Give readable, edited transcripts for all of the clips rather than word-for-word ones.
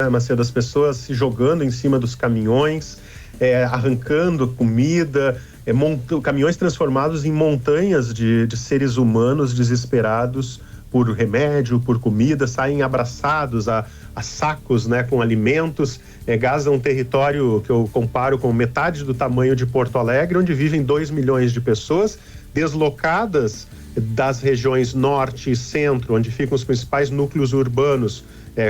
Macedo? As pessoas se jogando em cima dos caminhões, arrancando comida, caminhões transformados em montanhas de seres humanos desesperados por remédio, por comida, saem abraçados a sacos, né, com alimentos. Gaza é um território que eu comparo com metade do tamanho de Porto Alegre, onde vivem 2 milhões de pessoas deslocadas das regiões norte e centro, onde ficam os principais núcleos urbanos,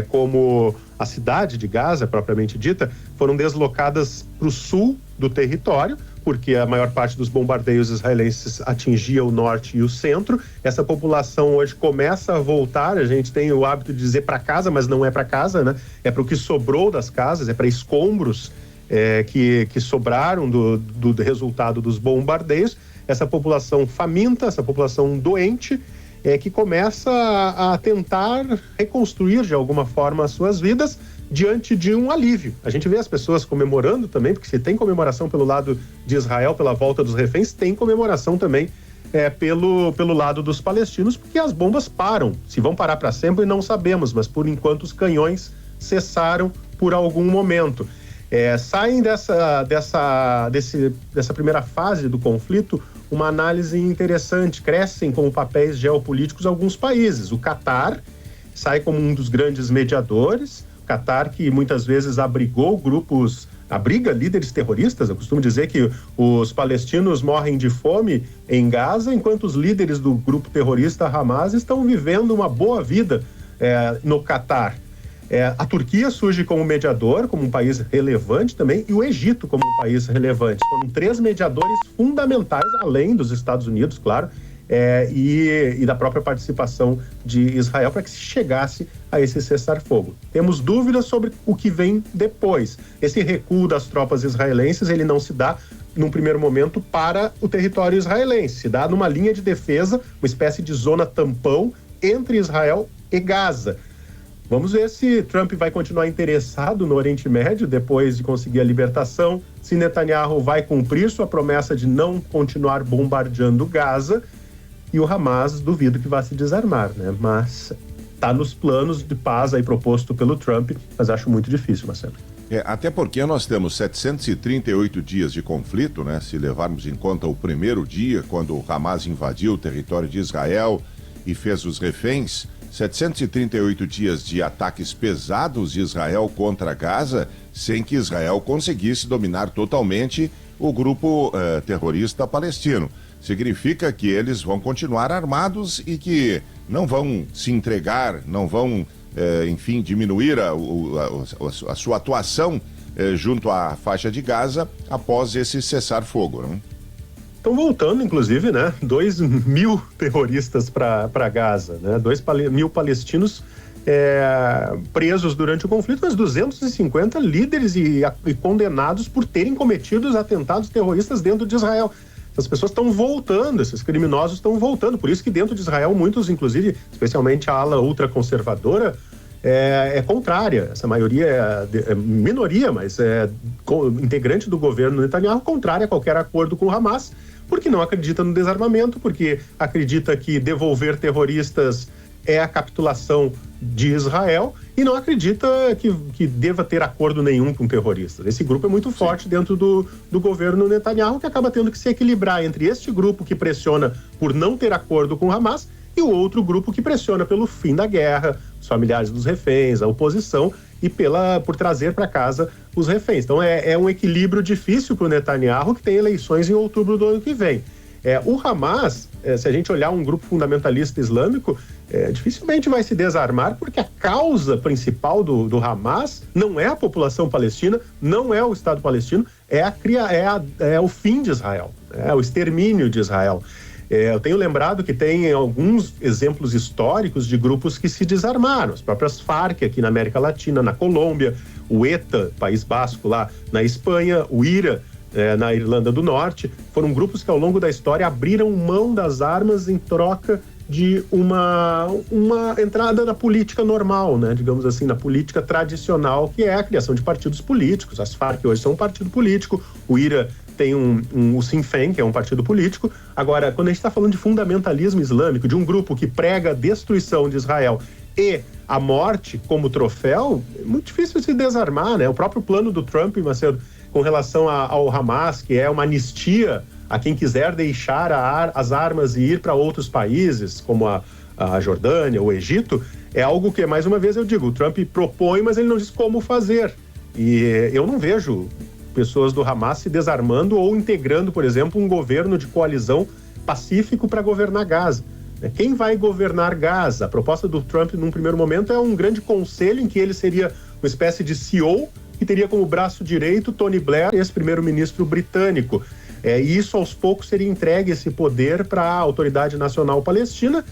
como a cidade de Gaza, propriamente dita, foram deslocadas para o sul do território, porque a maior parte dos bombardeios israelenses atingia o norte e o centro. Essa população hoje começa a voltar, a gente tem o hábito de dizer para casa, mas não é para casa, né? É para o que sobrou das casas, é para escombros que sobraram do resultado dos bombardeios. Essa população faminta, essa população doente, que começa a tentar reconstruir de alguma forma as suas vidas diante de um alívio. A gente vê as pessoas comemorando também, porque se tem comemoração pelo lado de Israel pela volta dos reféns, tem comemoração também pelo lado dos palestinos, porque as bombas param. Se vão parar para sempre, não sabemos, mas por enquanto os canhões cessaram por algum momento. Saem dessa primeira fase do conflito uma análise interessante. Crescem como papéis geopolíticos alguns países. O Catar sai como um dos grandes mediadores. O Catar, que muitas vezes abriga líderes terroristas. Eu costumo dizer que os palestinos morrem de fome em Gaza, enquanto os líderes do grupo terrorista Hamas estão vivendo uma boa vida no Catar. A Turquia surge como mediador, como um país relevante também, e o Egito como um país relevante. Foram 3 mediadores fundamentais, além dos Estados Unidos, claro, e da própria participação de Israel para que se chegasse a esse cessar-fogo. Temos dúvidas sobre o que vem depois. Esse recuo das tropas israelenses, ele não se dá num primeiro momento para o território israelense, se dá numa linha de defesa, uma espécie de zona tampão entre Israel e Gaza. Vamos ver se Trump vai continuar interessado no Oriente Médio depois de conseguir a libertação, se Netanyahu vai cumprir sua promessa de não continuar bombardeando Gaza, e o Hamas duvido que vá se desarmar, né? Mas está nos planos de paz aí proposto pelo Trump, mas acho muito difícil, Marcelo. Até porque nós temos 738 dias de conflito, né? Se levarmos em conta o primeiro dia, quando o Hamas invadiu o território de Israel e fez os reféns, 738 dias de ataques pesados de Israel contra Gaza, sem que Israel conseguisse dominar totalmente o grupo terrorista palestino. Significa que eles vão continuar armados e que não vão se entregar, não vão, enfim, diminuir a sua atuação junto à faixa de Gaza após esse cessar-fogo, né? Estão voltando, inclusive, né? 2.000 terroristas para Gaza, né? 2.000 palestinos presos durante o conflito, mas 250 líderes e condenados por terem cometido os atentados terroristas dentro de Israel. As pessoas estão voltando, esses criminosos estão voltando. Por isso que dentro de Israel, muitos, inclusive, especialmente a ala ultraconservadora, é contrária. Essa maioria é minoria, mas integrante do governo Netanyahu, contrária a qualquer acordo com o Hamas, porque não acredita no desarmamento, porque acredita que devolver terroristas é a capitulação de Israel e não acredita que deva ter acordo nenhum com terroristas. Esse grupo é muito forte dentro do governo Netanyahu, que acaba tendo que se equilibrar entre este grupo que pressiona por não ter acordo com o Hamas e o outro grupo que pressiona pelo fim da guerra, os familiares dos reféns, a oposição, e por trazer para casa os reféns. Então é um equilíbrio difícil para o Netanyahu, que tem eleições em outubro do ano que vem. O Hamas, se a gente olhar um grupo fundamentalista islâmico, dificilmente vai se desarmar, porque a causa principal do Hamas não é a população palestina, não é o Estado palestino, é o fim de Israel, é o extermínio de Israel. Eu tenho lembrado que tem alguns exemplos históricos de grupos que se desarmaram, as próprias Farc aqui na América Latina, na Colômbia, o ETA, País Basco lá na Espanha, o IRA na Irlanda do Norte. Foram grupos que ao longo da história abriram mão das armas em troca de uma entrada na política normal, né? Digamos assim, na política tradicional, que é a criação de partidos políticos. As Farc hoje são um partido político, o IRA tem o Sinn Féin, que é um partido político. Agora, quando a gente está falando de fundamentalismo islâmico, de um grupo que prega a destruição de Israel e a morte como troféu, é muito difícil se desarmar, né? O próprio plano do Trump, Macedo, com relação ao Hamas, que é uma anistia a quem quiser deixar as armas e ir para outros países, como a Jordânia, o Egito, é algo que, mais uma vez eu digo, o Trump propõe, mas ele não diz como fazer. E eu não vejo pessoas do Hamas se desarmando ou integrando, por exemplo, um governo de coalizão pacífico para governar Gaza. Quem vai governar Gaza? A proposta do Trump, num primeiro momento, é um grande conselho em que ele seria uma espécie de CEO, que teria como braço direito Tony Blair, ex-primeiro-ministro britânico. E isso, aos poucos, seria entregue esse poder para a Autoridade Nacional Palestina,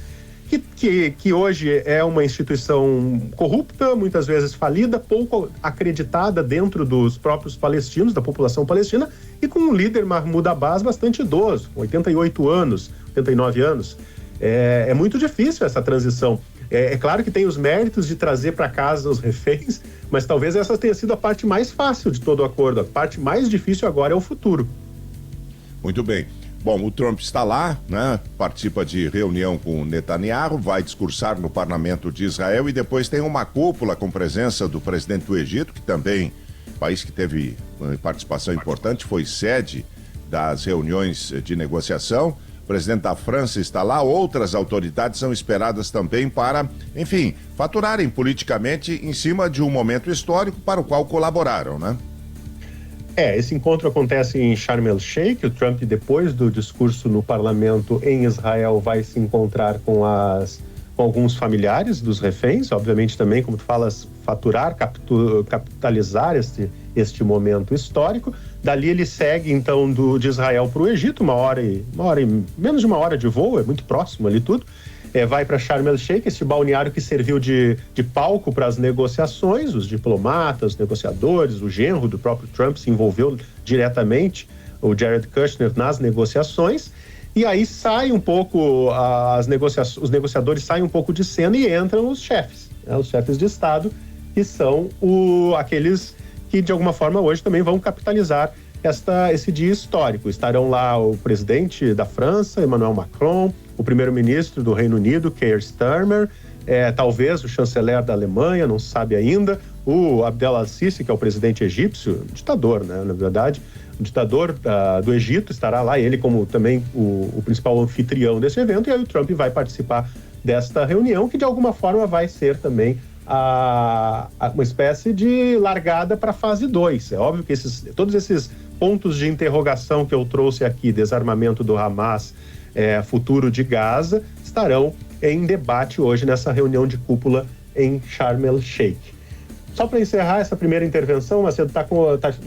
que hoje é uma instituição corrupta, muitas vezes falida, pouco acreditada dentro dos próprios palestinos, da população palestina, e com um líder, Mahmoud Abbas, bastante idoso, 88 anos, 89 anos. É muito difícil essa transição. É claro que tem os méritos de trazer para casa os reféns, mas talvez essa tenha sido a parte mais fácil de todo o acordo. A parte mais difícil agora é o futuro. Muito bem. Bom, o Trump está lá, né? Participa de reunião com o Netanyahu, vai discursar no parlamento de Israel e depois tem uma cúpula com presença do presidente do Egito, que também, país que teve participação importante, foi sede das reuniões de negociação. O presidente da França está lá, outras autoridades são esperadas também para, enfim, faturarem politicamente em cima de um momento histórico para o qual colaboraram, né? Esse encontro acontece em Sharm el-Sheikh. O Trump, depois do discurso no parlamento em Israel, vai se encontrar com alguns familiares dos reféns, obviamente também, como tu falas, faturar, capitalizar este momento histórico. Dali ele segue, então, de Israel para o Egito, menos de uma hora de voo, é muito próximo ali tudo. Vai para Sharm el-Sheikh, este balneário que serviu de palco para as negociações. Os diplomatas, os negociadores, o genro do próprio Trump se envolveu diretamente, o Jared Kushner, nas negociações. E aí sai um pouco, os negociadores saem um pouco de cena e entram os chefes, né? Os chefes de Estado, que são aqueles que, de alguma forma, hoje também vão capitalizar esse dia histórico. Estarão lá o presidente da França, Emmanuel Macron, o primeiro-ministro do Reino Unido, Keir Starmer, talvez o chanceler da Alemanha, não se sabe ainda, o Abdel al-Sisi, que é o presidente egípcio, ditador, né, na verdade, o ditador do Egito estará lá, ele como também o principal anfitrião desse evento, e aí o Trump vai participar desta reunião, que de alguma forma vai ser também uma espécie de largada para a fase 2. É óbvio que todos esses pontos de interrogação que eu trouxe aqui, desarmamento do Hamas, futuro de Gaza, estarão em debate hoje nessa reunião de cúpula em Sharm el-Sheikh. Só para encerrar essa primeira intervenção, Macedo,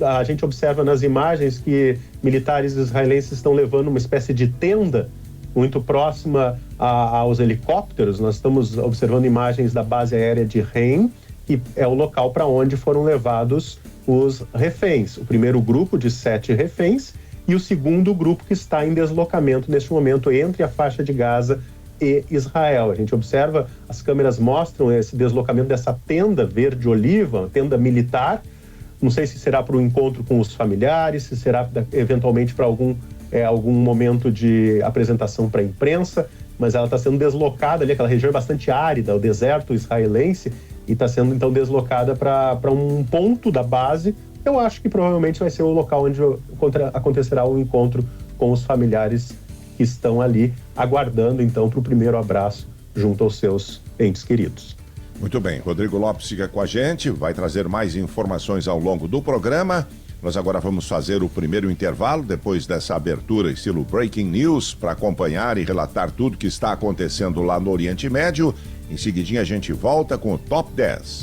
a gente observa nas imagens que militares israelenses estão levando uma espécie de tenda muito próxima aos helicópteros. Nós estamos observando imagens da base aérea de Rein, que é o local para onde foram levados os reféns. O primeiro grupo de 7 reféns e o segundo grupo que está em deslocamento neste momento entre a faixa de Gaza e Israel. A gente observa, as câmeras mostram esse deslocamento dessa tenda verde-oliva, tenda militar. Não sei se será para o encontro com os familiares, se será eventualmente para algum momento de apresentação para a imprensa, mas ela está sendo deslocada ali, aquela região é bastante árida, o deserto israelense, e está sendo então deslocada para um ponto da base. Eu acho que provavelmente vai ser o local onde acontecerá o encontro com os familiares que estão ali aguardando então para o primeiro abraço junto aos seus entes queridos. Muito bem, Rodrigo Lopes fica com a gente, vai trazer mais informações ao longo do programa. Nós agora vamos fazer o primeiro intervalo, depois dessa abertura estilo Breaking News, para acompanhar e relatar tudo que está acontecendo lá no Oriente Médio. Em seguidinha a gente volta com o Top 10.